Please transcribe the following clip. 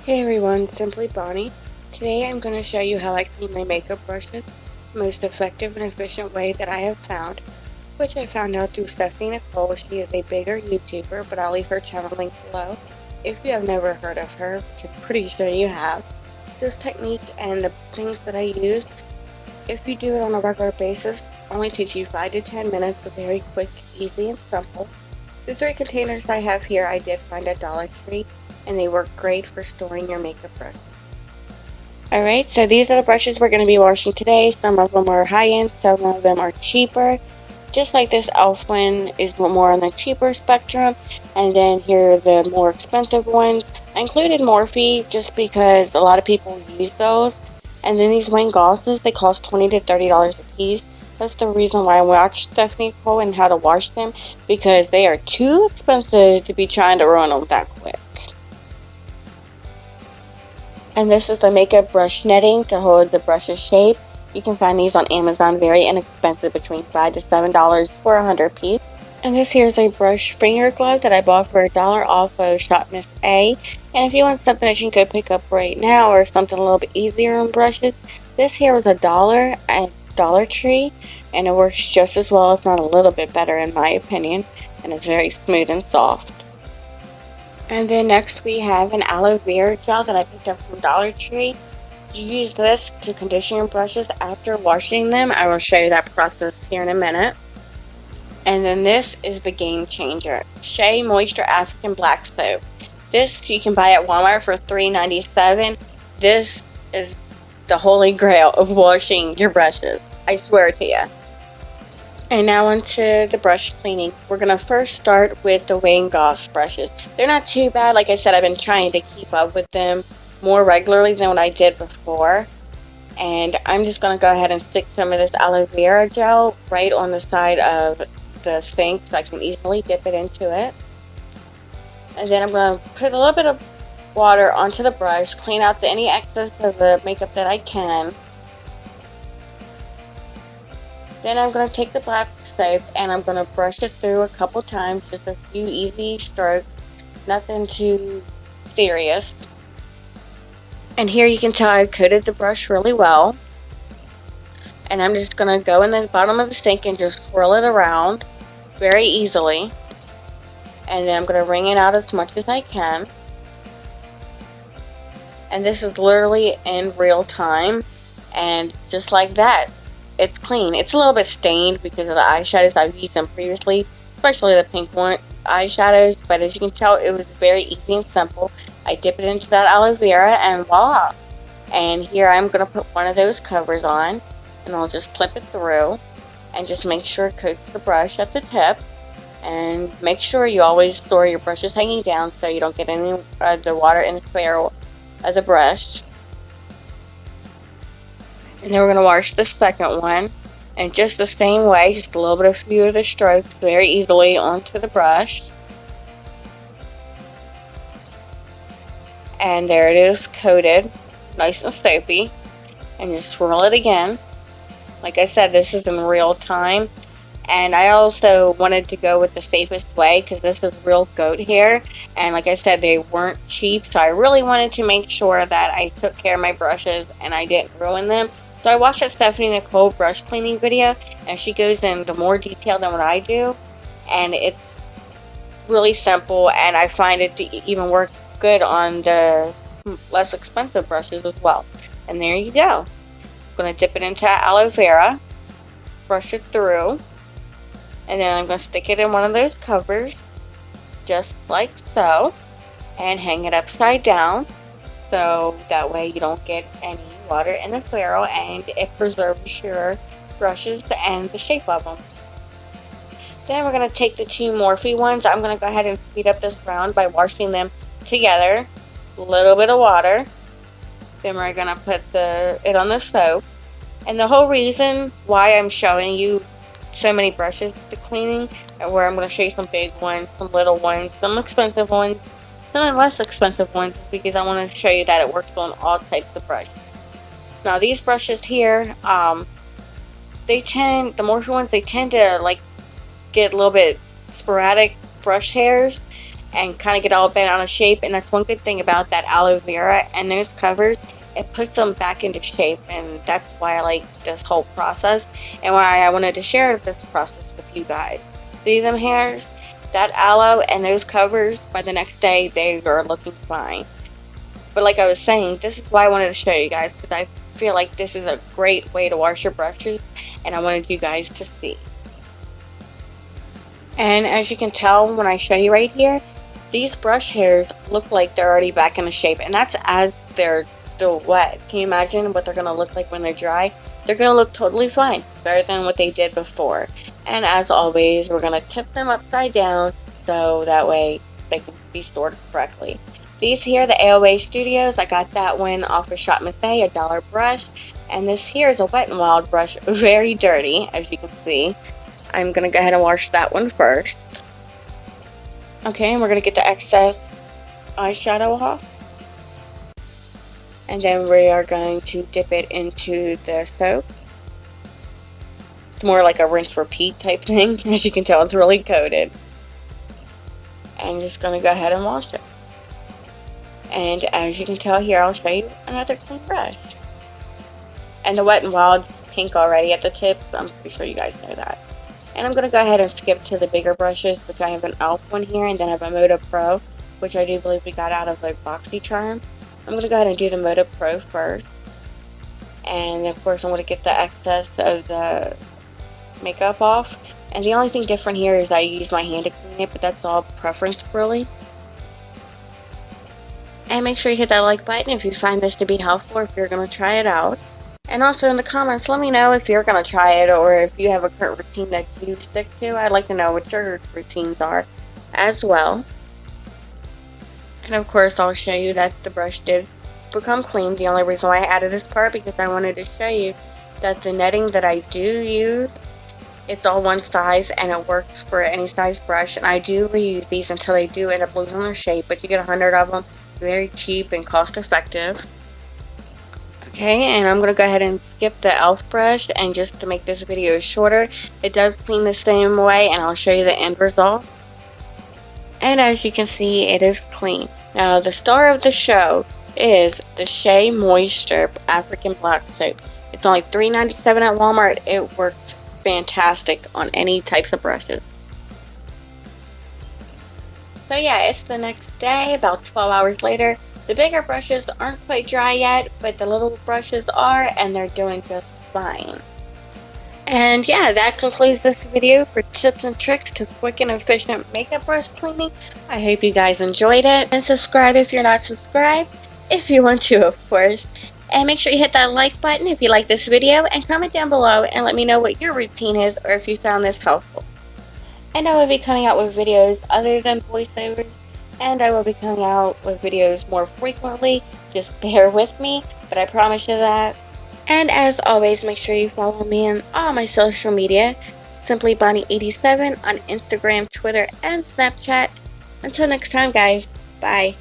Hey everyone, Simply Bonnie. Today I'm going to show you how I clean my makeup brushes, the most effective and efficient way that I have found, which I found out through Stephanie Nicole. She is a bigger YouTuber, but I'll leave her channel link below if you have never heard of her, which I'm pretty sure you have. This technique and the things that I use, if you do it on a regular basis, only takes you 5 to 10 minutes, so very quick, easy, and simple. The 3 containers I have here I did find at Dollar Tree, and they work great for storing your makeup brushes. Alright, so these are the brushes we're going to be washing today. Some of them are high-end, some of them are cheaper. Just like this e.l.f. one is more on the cheaper spectrum, and then here are the more expensive ones. I included Morphe just because a lot of people use those. And then these Wayne glosses, they cost $20 to $30 a piece. That's the reason why I watched Stephanie Nicole and how to wash them, because they are too expensive to be trying to ruin them that quick. And this is the makeup brush netting to hold the brush's shape. You can find these on Amazon, very inexpensive, between $5 to $7 for 100 piece. And this here is a brush finger glove that I bought for $1 off of SHOPMISSA. And if you want something that you can pick up right now or something a little bit easier on brushes, this here was $1 at Dollar Tree, and it works just as well, if not a little bit better in my opinion, and it's very smooth and soft. And then next we have an aloe vera gel that I picked up from Dollar Tree. You use this to condition your brushes after washing them. I will show you that process here in a minute. And then this is the game changer, Shea Moisture African Black Soap. This you can buy at Walmart for $3.97. This is the holy grail of washing your brushes, I swear to you. And now onto the brush cleaning. We're going to first start with the Wayne Goss brushes. They're not too bad. Like I said, I've been trying to keep up with them more regularly than what I did before. And I'm just going to go ahead and stick some of this aloe vera gel right on the side of the sink so I can easily dip it into it. And then I'm going to put a little bit of water onto the brush, clean out any excess of the makeup that I can. Then I'm going to take the black soap and I'm going to brush it through a couple times, just a few easy strokes, nothing too serious. And here you can tell I've coated the brush really well. And I'm just going to go in the bottom of the sink and just swirl it around very easily. And then I'm going to wring it out as much as I can. And this is literally in real time. And just like that, it's clean. It's a little bit stained because of the eyeshadows I've used them previously, especially the pink one eyeshadows, but as you can tell, it was very easy and simple. I dip it into that aloe vera and voila. And here I'm going to put one of those covers on, and I'll just slip it through and just make sure it coats the brush at the tip. And make sure you always store your brushes hanging down so you don't get any of the water in the ferrule of the brush. And then we're going to wash the second one, and just the same way, just a little bit of few of the strokes very easily onto the brush. And there it is, coated, nice and soapy. And just swirl it again. Like I said, this is in real time. And I also wanted to go with the safest way because this is real goat hair. And like I said, they weren't cheap, so I really wanted to make sure that I took care of my brushes and I didn't ruin them. So I watched a Stephanie Nicole brush cleaning video, and she goes into more detail than what I do, and it's really simple, and I find it to even work good on the less expensive brushes as well. And there you go. I'm going to dip it into aloe vera, brush it through, and then I'm going to stick it in one of those covers, just like so, and hang it upside down, so that way you don't get any water in the ferrule, and it preserves your brushes and the shape of them. Then we're going to take the two Morphe ones. I'm going to go ahead and speed up this round by washing them together. A little bit of water. Then we're going to put it on the soap. And the whole reason why I'm showing you so many brushes to cleaning, and where I'm going to show you some big ones, some little ones, some expensive ones, some less expensive ones, is because I want to show you that it works on all types of brushes. Now these brushes here, the Morphe ones, they tend to like get a little bit sporadic brush hairs, and kind of get all bent out of shape. And that's one good thing about that aloe vera and those covers. It puts them back into shape, and that's why I like this whole process and why I wanted to share this process with you guys. See them hairs? That aloe and those covers, by the next day, they are looking fine. But like I was saying, this is why I wanted to show you guys, because I feel like this is a great way to wash your brushes, and I wanted you guys to see. And as you can tell when I show you right here, these brush hairs look like they're already back into shape, and that's as they're still wet. Can you imagine what they're going to look like when they're dry? They're going to look totally fine, better than what they did before. And as always, we're going to tip them upside down so that way they can be stored correctly. These here, the ALOE Studios, I got that one off of SHOPMISSA, $1 brush. And this here is a Wet n Wild brush, very dirty, as you can see. I'm going to go ahead and wash that one first. Okay, and we're going to get the excess eyeshadow off. And then we are going to dip it into the soap. It's more like a rinse repeat type thing. As you can tell, it's really coated. I'm just going to go ahead and wash it. And as you can tell here, I'll show you another clean brush. And the Wet n Wild's pink already at the tips. I'm pretty sure you guys know that. And I'm going to go ahead and skip to the bigger brushes, which I have an e.l.f. one here, and then I have a Moda Pro, which I do believe we got out of a BoxyCharm. I'm going to go ahead and do the Moda Pro first. And of course I'm going to get the excess of the makeup off. And the only thing different here is I use my hand to clean it, but that's all preference really. And make sure you hit that like button if you find this to be helpful or if you're going to try it out. And also in the comments, let me know if you're going to try it or if you have a current routine that you stick to. I'd like to know what your routines are as well. And of course, I'll show you that the brush did become clean. The only reason why I added this part because I wanted to show you that the netting that I do use, it's all one size and it works for any size brush. And I do reuse these until they do end up losing their shape, but you get 100 of them. Very cheap and cost effective. Okay, and I'm going to go ahead and skip the e.l.f. brush, and just to make this video shorter, it does clean the same way, and I'll show you the end result. And as you can see, it is clean. Now, the star of the show is the Shea Moisture African Black Soap. It's only $3.97 at Walmart. It works fantastic on any types of brushes. So yeah, it's the next day, about 12 hours later. The bigger brushes aren't quite dry yet, but the little brushes are, and they're doing just fine. And yeah, that concludes this video for tips and tricks to quick and efficient makeup brush cleaning. I hope you guys enjoyed it. And subscribe if you're not subscribed, if you want to, of course. And make sure you hit that like button if you like this video, and comment down below and let me know what your routine is or if you found this helpful. And I will be coming out with videos other than voiceovers, and I will be coming out with videos more frequently. Just bear with me, but I promise you that. And as always, make sure you follow me on all my social media, Simply Bonnie87 on Instagram, Twitter, and Snapchat. Until next time, guys. Bye.